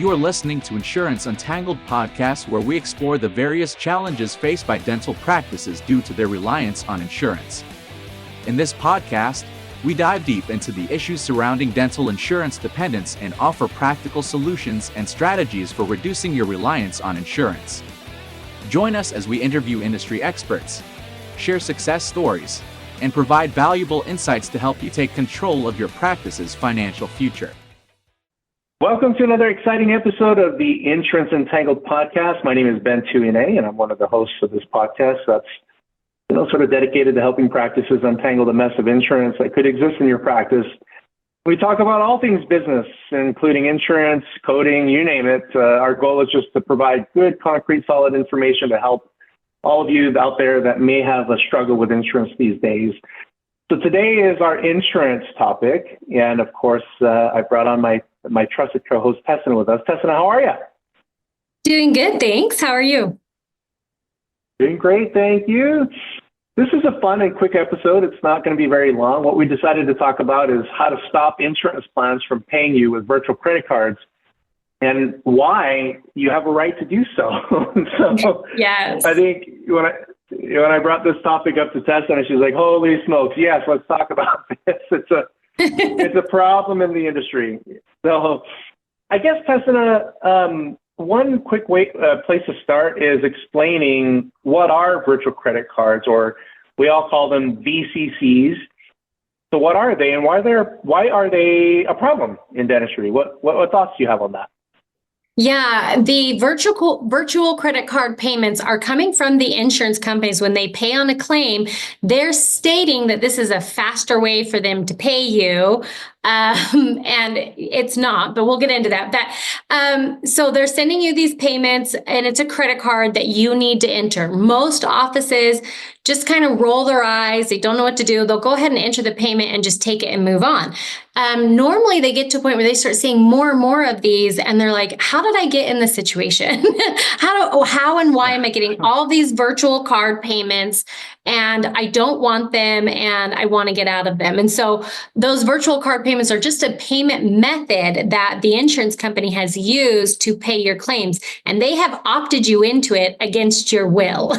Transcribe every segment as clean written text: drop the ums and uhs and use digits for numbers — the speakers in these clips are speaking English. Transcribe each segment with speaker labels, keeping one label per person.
Speaker 1: You are listening to Insurance Untangled podcast, where we explore the various challenges faced by dental practices due to their reliance on insurance. In this podcast, we dive deep into the issues surrounding dental insurance dependence and offer practical solutions and strategies for reducing your reliance on insurance. Join us as we interview industry experts, share success stories, and provide valuable insights to help you take control of your practice's financial future.
Speaker 2: Welcome to another exciting episode of the Insurance Untangled podcast. My name is Ben Tuiene, and I'm one of the hosts of this podcast that's sort of dedicated to helping practices untangle the mess of insurance that could exist in your practice. We talk about all things business, including insurance, coding, you name it. Our goal is just to provide good, concrete, solid information to help all of you out there that may have a struggle with insurance these days. So today is our insurance topic, and of course, I brought on my trusted co-host Tessina with us. Tessina, how are you?
Speaker 3: Doing good, thanks. How are you?
Speaker 2: Doing great, thank you. This is a fun and quick episode. It's not going to be very long. What we decided to talk about is how to stop insurance plans from paying you with virtual credit cards and why you have a right to do so. So
Speaker 3: yes.
Speaker 2: I think when I brought this topic up to Tessina, she's like, holy smokes, yes, let's talk about this. It's a problem in the industry. So I guess, Tessina, one quick place to start is explaining what are virtual credit cards, or we all call them VCCs. So what are they, and why are they a problem in dentistry? What thoughts do you have on that?
Speaker 3: Yeah, the virtual credit card payments are coming from the insurance companies. When they pay on a claim, they're stating that this is a faster way for them to pay you. And it's not, but we'll get into that. So they're sending you these payments, and it's a credit card that you need to enter. Most offices just kind of roll their eyes. They don't know what to do. They'll go ahead and enter the payment and just take it and move on. Normally they get to a point where they start seeing more and more of these, and they're like, how did I get in this situation? How and why am I getting all these virtual card payments, and I don't want them, and I want to get out of them? And so those virtual card payments are just a payment method that the insurance company has used to pay your claims, and they have opted you into it against your will.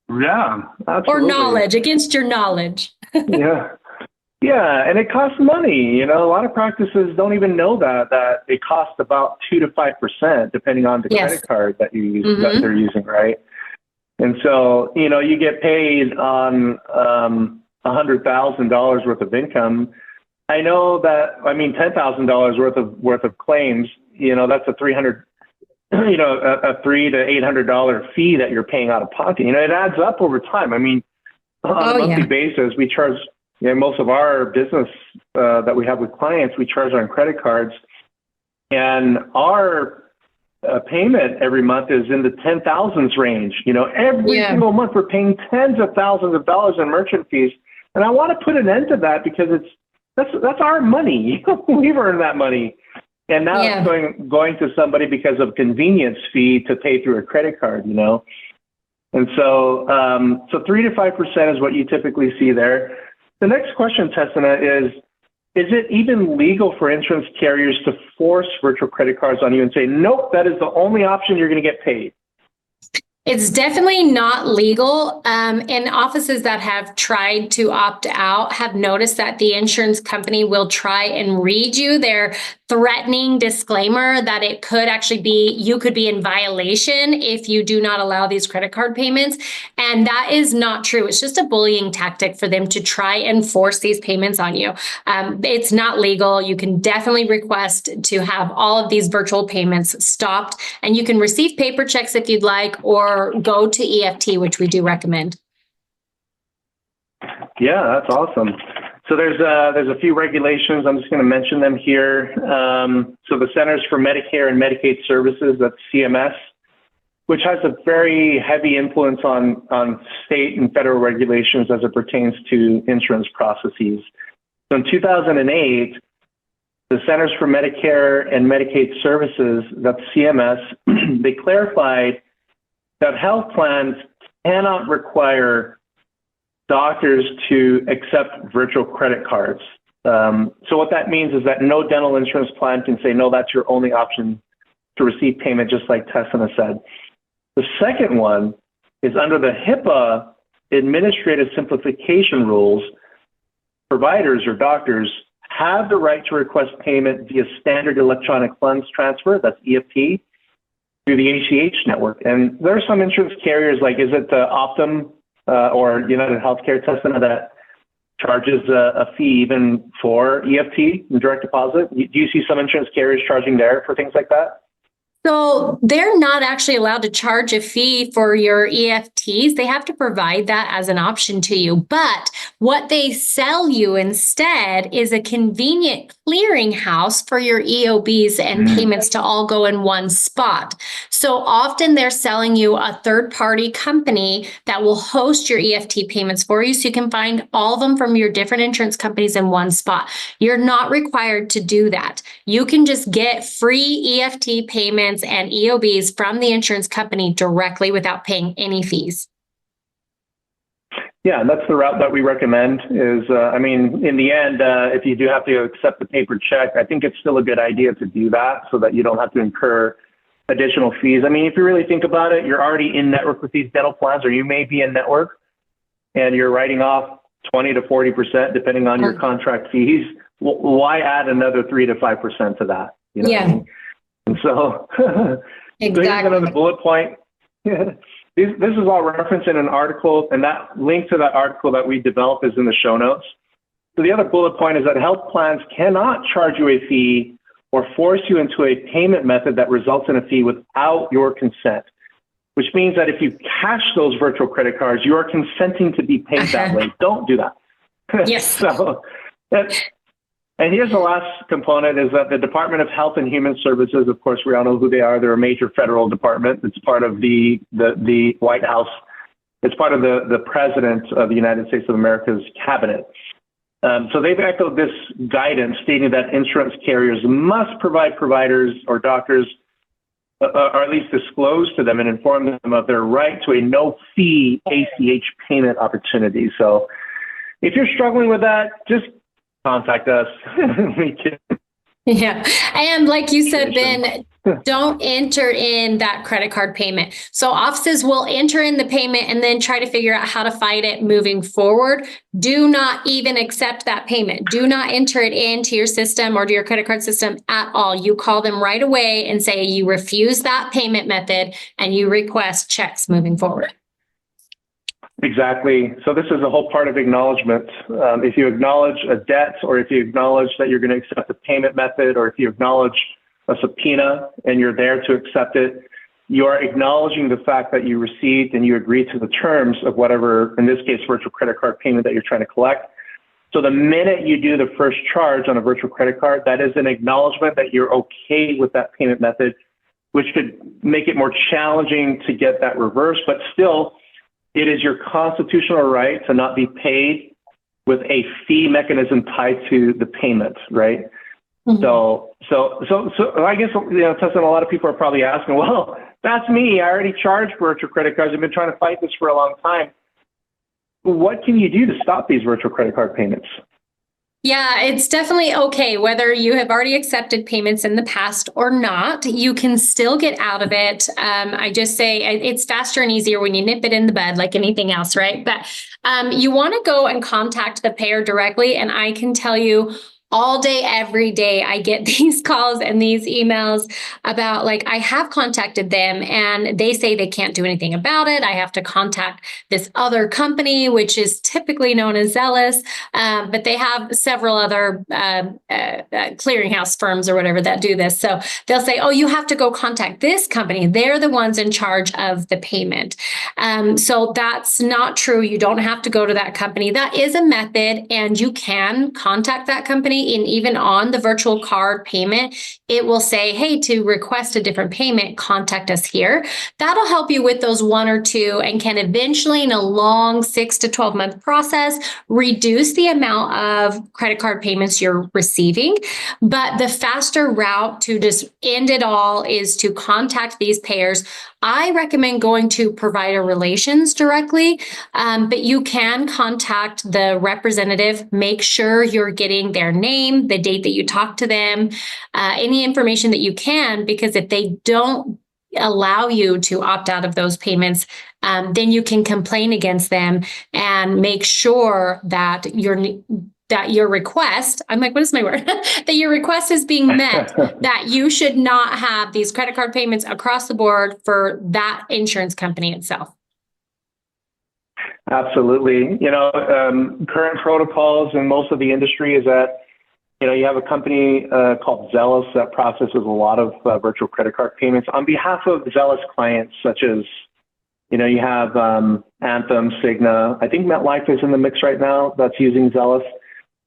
Speaker 2: Yeah, absolutely.
Speaker 3: Or against your knowledge.
Speaker 2: Yeah, and it costs money. A lot of practices don't even know that it costs about 2 to 5%, depending on the credit card that you use, that they're using, right? And so, you get paid on $100,000 worth of income. I know that, $10,000 worth of claims. That's a $300 to $800 fee that you're paying out of pocket. It adds up over time. On a monthly basis, we charge, most of our business that we have with clients, we charge on credit cards, and our payment every month is in the 10,000s range. Every single month we're paying tens of thousands of dollars in merchant fees, and I want to put an end to that because that's our money. We've earned that money. And now it's going to somebody because of convenience fee to pay through a credit card, And so 3 to 5% is what you typically see there. The next question, Tessina, is it even legal for insurance carriers to force virtual credit cards on you and say, nope, that is the only option you're going to get paid?
Speaker 3: It's definitely not legal. And offices that have tried to opt out have noticed that the insurance company will try and read you their threatening disclaimer that it could actually be, you could be in violation if you do not allow these credit card payments. And that is not true. It's just a bullying tactic for them to try and force these payments on you. It's not legal. You can definitely request to have all of these virtual payments stopped, and you can receive paper checks if you'd like, or go to EFT, which we do recommend.
Speaker 2: Yeah, that's awesome. So there's a few regulations. I'm just going to mention them here. So the Centers for Medicare and Medicaid Services, that's CMS, which has a very heavy influence on state and federal regulations as it pertains to insurance processes. So in 2008, the Centers for Medicare and Medicaid Services, that's CMS, they clarified that health plans cannot require doctors to accept virtual credit cards. So what that means is that no dental insurance plan can say, no, that's your only option to receive payment, just like Tessina said. The second one is under the HIPAA administrative simplification rules, providers or doctors have the right to request payment via standard electronic funds transfer, that's EFT, through the ACH network. And there are some insurance carriers, like is it Optum or United Healthcare, Tessina, that charges a fee even for EFT and direct deposit? Do you see some insurance carriers charging there for things like that?
Speaker 3: So they're not actually allowed to charge a fee for your EFTs. They have to provide that as an option to you. But what they sell you instead is a convenient clearinghouse for your EOBs and payments to all go in one spot. So often they're selling you a third-party company that will host your EFT payments for you, so you can find all of them from your different insurance companies in one spot. You're not required to do that. You can just get free EFT payments and EOBs from the insurance company directly without paying any fees.
Speaker 2: Yeah, that's the route that we recommend is, in the end, if you do have to accept the paper check, I think it's still a good idea to do that so that you don't have to incur additional fees. I mean, if you really think about it, you're already in network with these dental plans, or you may be in network and you're writing off 20 to 40%, depending on your contract fees. Why add another 3 to 5% to that? You know what I mean? And so,
Speaker 3: exactly.
Speaker 2: So here's another bullet point. This is all referenced in an article, and that link to that article that we developed is in the show notes. So the other bullet point is that health plans cannot charge you a fee or force you into a payment method that results in a fee without your consent, which means that if you cash those virtual credit cards, you are consenting to be paid that way. Don't do that.
Speaker 3: Yes.
Speaker 2: And here's the last component is that the Department of Health and Human Services, of course, we all know who they are. They're a major federal department. It's part of the White House. It's part of the President of the United States of America's cabinet. So they've echoed this guidance stating that insurance carriers must provide providers or doctors, or at least disclose to them and inform them of their right to a no-fee ACH payment opportunity. So if you're struggling with that, just contact us. We can.
Speaker 3: Yeah. And like you said, Ben, don't enter in that credit card payment. So offices will enter in the payment and then try to figure out how to fight it moving forward. Do not even accept that payment. Do not enter it into your system or to your credit card system at all. You call them right away and say you refuse that payment method and you request checks moving forward.
Speaker 2: Exactly. So this is a whole part of acknowledgement. If you acknowledge a debt, or if you acknowledge that you're going to accept a payment method, or if you acknowledge a subpoena and you're there to accept it, you are acknowledging the fact that you received and you agreed to the terms of whatever, in this case, virtual credit card payment that you're trying to collect. So the minute you do the first charge on a virtual credit card, that is an acknowledgement that you're okay with that payment method, which could make it more challenging to get that reversed, but still, it is your constitutional right to not be paid with a fee mechanism tied to the payment, right? Mm-hmm. So I guess, Tessina, a lot of people are probably asking, well, that's me. I already charged virtual credit cards. I've been trying to fight this for a long time. What can you do to stop these virtual credit card payments?
Speaker 3: Yeah, it's definitely okay. Whether you have already accepted payments in the past or not, you can still get out of it. I just say it's faster and easier when you nip it in the bud, like anything else, right? But you want to go and contact the payer directly. And I can tell you, all day, every day, I get these calls and these emails about, like, I have contacted them and they say they can't do anything about it. I have to contact this other company, which is typically known as Zealous, but they have several other clearinghouse firms or whatever that do this. So they'll say, oh, you have to go contact this company. They're the ones in charge of the payment. So that's not true. You don't have to go to that company. That is a method, and you can contact that company. And even on the virtual card payment, it will say, hey, to request a different payment, contact us here. That'll help you with those one or two, and can eventually, in a long 6 to 12 month process, reduce the amount of credit card payments you're receiving. But the faster route to just end it all is to contact these payers. I recommend going to provider relations directly, but you can contact the representative. Make sure you're getting their name, the date that you talk to them, any information that you can, because if they don't allow you to opt out of those payments, then you can complain against them and make sure that your request, I'm like, what is my word? That your request is being met, that you should not have these credit card payments across the board for that insurance company itself.
Speaker 2: Absolutely. Current protocols in most of the industry is that, you have a company called Zealous that processes a lot of virtual credit card payments on behalf of Zealous clients, such as, you have Anthem, Cigna. I think MetLife is in the mix right now that's using Zealous.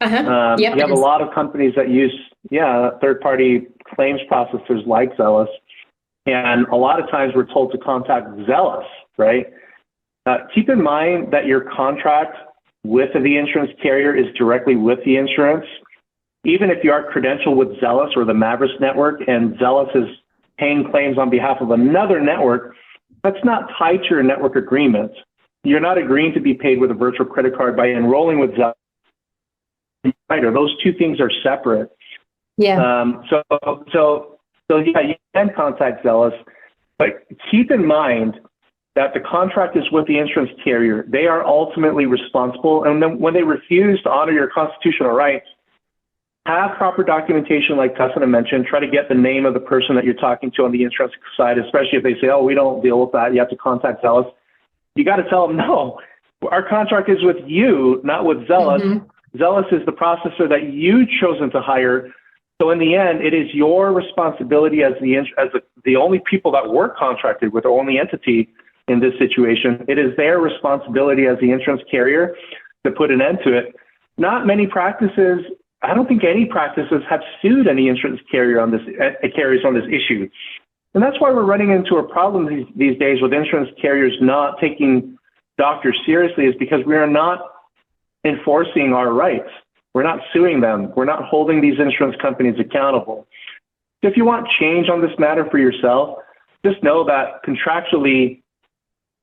Speaker 3: Yep,
Speaker 2: you have a lot of companies that use, third-party claims processors like Zealous. And a lot of times we're told to contact Zealous, right? Keep in mind that your contract with the insurance carrier is directly with the insurance. Even if you are credentialed with Zealous or the Mavericks network and Zealous is paying claims on behalf of another network, that's not tied to your network agreement. You're not agreeing to be paid with a virtual credit card by enrolling with Zealous. Right, or those two things are separate.
Speaker 3: Yeah.
Speaker 2: So yeah, you can contact Zealous, but keep in mind that the contract is with the insurance carrier. They are ultimately responsible, and then when they refuse to honor your constitutional rights, have proper documentation, like Tessina mentioned. Try to get the name of the person that you're talking to on the insurance side, especially if they say, "Oh, we don't deal with that. You have to contact Zealous." You got to tell them, "No, our contract is with you, not with Zealous." Mm-hmm. Zealous is the processor that you've chosen to hire. So in the end, it is your responsibility as the only people that were contracted with, the only entity in this situation. It is their responsibility as the insurance carrier to put an end to it. Not many practices, I don't think any practices have sued any insurance carriers on this issue. And that's why we're running into a problem these days with insurance carriers not taking doctors seriously, is because we are not enforcing our rights. We're not suing them. We're not holding these insurance companies accountable. If you want change on this matter for yourself, just know that contractually,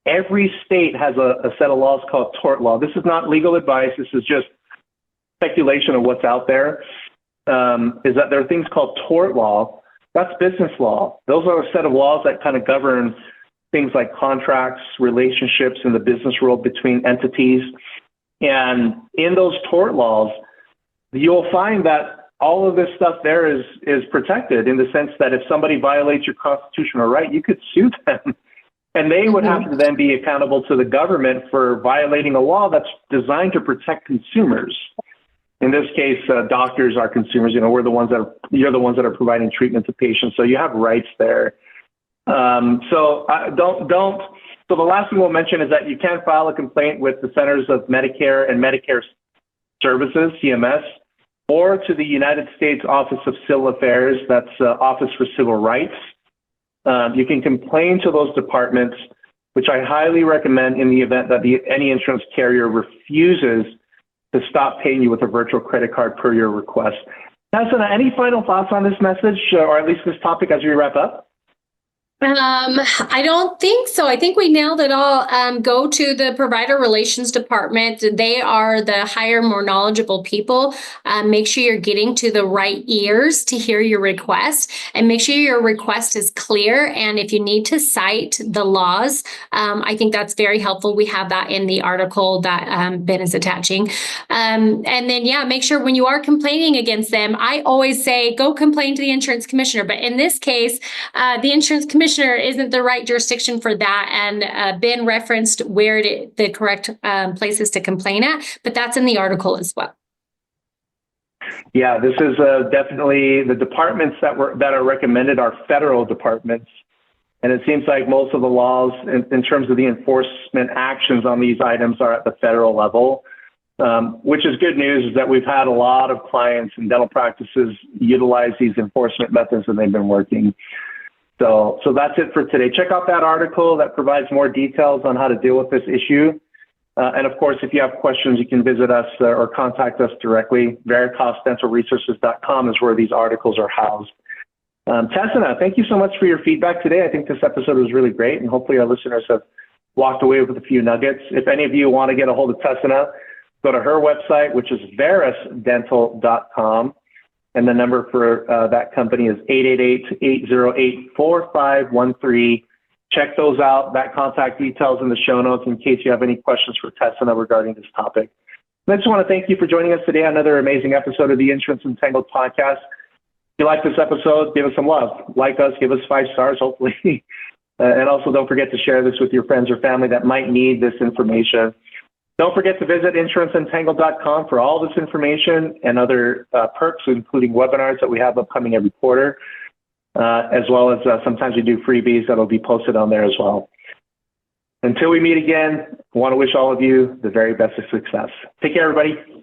Speaker 2: every state has a set of laws called tort law. This is not legal advice. This is just speculation of what's out there. Is that there are things called tort law. That's business law. Those are a set of laws that kind of govern things like contracts, relationships in the business world between entities. And in those tort laws, you'll find that all of this stuff there is protected, in the sense that if somebody violates your constitutional right, you could sue them. And they would have to then be accountable to the government for violating a law that's designed to protect consumers. In this case, doctors are consumers. You're the ones that are providing treatment to patients. So you have rights there. So the last thing we'll mention is that you can file a complaint with the Centers of Medicare and Medicare Services, CMS, or to the United States Office of Civil Affairs, that's Office for Civil Rights. You can complain to those departments, which I highly recommend in the event that any insurance carrier refuses to stop paying you with a virtual credit card per your request. Tessina, any final thoughts on this message, or at least this topic as we wrap up?
Speaker 3: I don't think so. I think we nailed it all. Go to the provider relations department. They are the higher, more knowledgeable people. Make sure you're getting to the right ears to hear your request, and make sure your request is clear. And if you need to cite the laws, I think that's very helpful. We have that in the article that Ben is attaching. And then, make sure when you are complaining against them, I always say, go complain to the insurance commissioner. But in this case, the insurance commissioner isn't the right jurisdiction for that. And Ben referenced where the correct places to complain at, but that's in the article as well.
Speaker 2: Yeah, this is definitely the departments that are recommended are federal departments. And it seems like most of the laws in terms of the enforcement actions on these items are at the federal level, which is good news, is that we've had a lot of clients and dental practices utilize these enforcement methods, and they've been working. So that's it for today. Check out that article that provides more details on how to deal with this issue. And of course, if you have questions, you can visit us or contact us directly. VeritasDentalResources.com is where these articles are housed. Tessina, thank you so much for your feedback today. I think this episode was really great, and hopefully our listeners have walked away with a few nuggets. If any of you want to get a hold of Tessina, go to her website, which is verisdental.com. And the number for that company is 888-808-4513. Check those out. That contact details in the show notes in case you have any questions for Tessina regarding this topic. I just want to thank you for joining us today on another amazing episode of the Insurance Untangled podcast. If you like this episode, give us some love. Like us, give us 5 stars, hopefully. And also don't forget to share this with your friends or family that might need this information. Don't forget to visit insuranceentangled.com for all this information and other perks, including webinars that we have upcoming every quarter, as well as sometimes we do freebies that will be posted on there as well. Until we meet again, I want to wish all of you the very best of success. Take care, everybody.